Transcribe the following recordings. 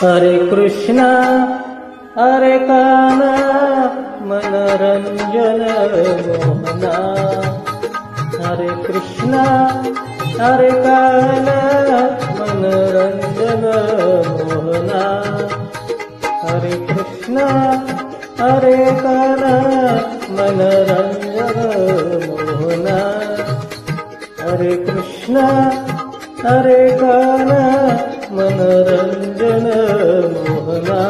हरे कृष्णा हरे काना मनोरंजन मोहना। हरे कृष्णा हरे काना मनोरंजन मोहना। हरे कृष्णा हरे काना मनोरंजन मोहना। हरे कृष्णा हरे काना मनोरंजन मोहना।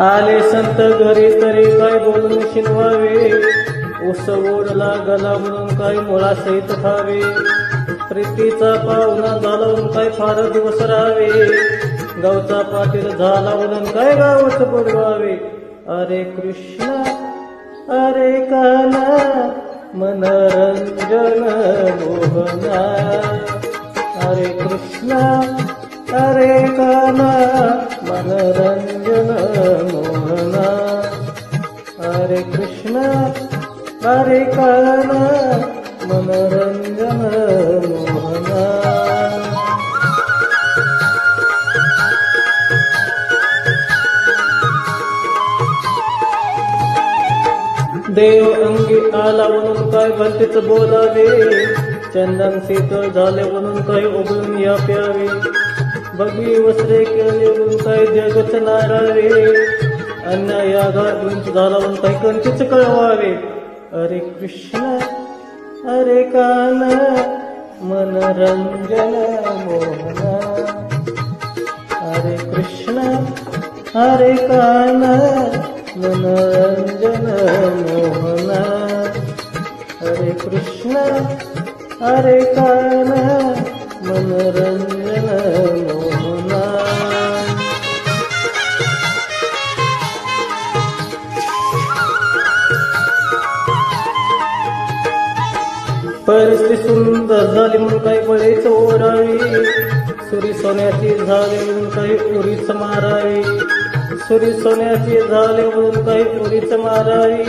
आले संत घरी तरी काय बोलून शिनवावे, ऊस ओढला गला म्हणून काय मुळासहित खावे, प्रीतीचा पाहुणा झाला म्हणून काय फार दिवस राहावे, गावचा पाटील झाला म्हणून काय गावच बुडवावे। हरे कृष्णा हरे काना मनोरंजन मोहना। हरे कृष्णा हरे काना मनोरंजन मोहना। हरे कृष्णा हरे काना मनोरंजन मोहना। देव अंगी आला म्हणून काय भलतेच बोलावे, चंदन शीतळ झाले म्हणून काय उघडून या प्यावे, बगी वस्त्रे केले म्हणून काय जगच नारावे, अन्यायाघात उंच झाला म्हणून काय कंचीच कळवावे। हरे कृष्णा हरे काना मनोरंजन मोहना। हरे कृष्णा हरे काना मनोरंजन मोहना। हरे कृष्णा हरे काना मनोरंजन मोहना। परिस्थिती सुंदर झाली म्हणून काही बळीच ओढावी, सुरी सोन्याची झाली म्हणून काही उरीच मारावी, सुरी सोन्याची झाली म्हणून काही उरीच मारावी,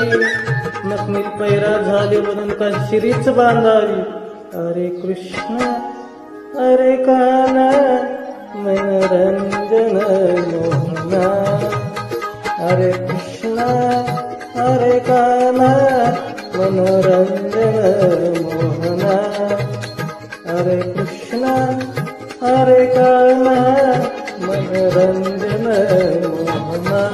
नकनील पैरा झाली म्हणून काही शिरीच बांधावी। हरे कृष्णा हरे काना मनोरंजन मोहना। हरे कृष्णा हरे काना मनोरंजन मोहना। हरे कृष्णा हरे काना मनोरंजन मोहना।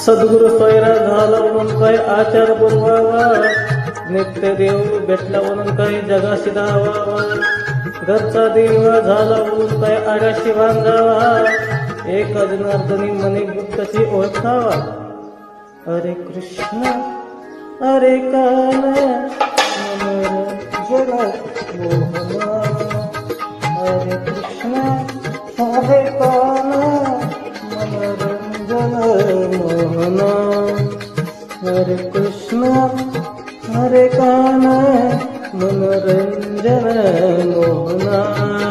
सद्गुरु पैरा झाला म्हणून काय आचार बनवावा, नित्य देव भेटला म्हणून काही जगाशी धावावा, घरचा देवा झाला म्हणून काय आड्याशी बांधावा, एक जनार्दनी मने गुप्तशी ओळखावा। हरे कृष्णा हरे काना मनोरंजन मोहना। हरे कृष्णा हरे काना मनोरंजन मोहना। हरे कृष्णा हरे काना मनोरंजन मोहना।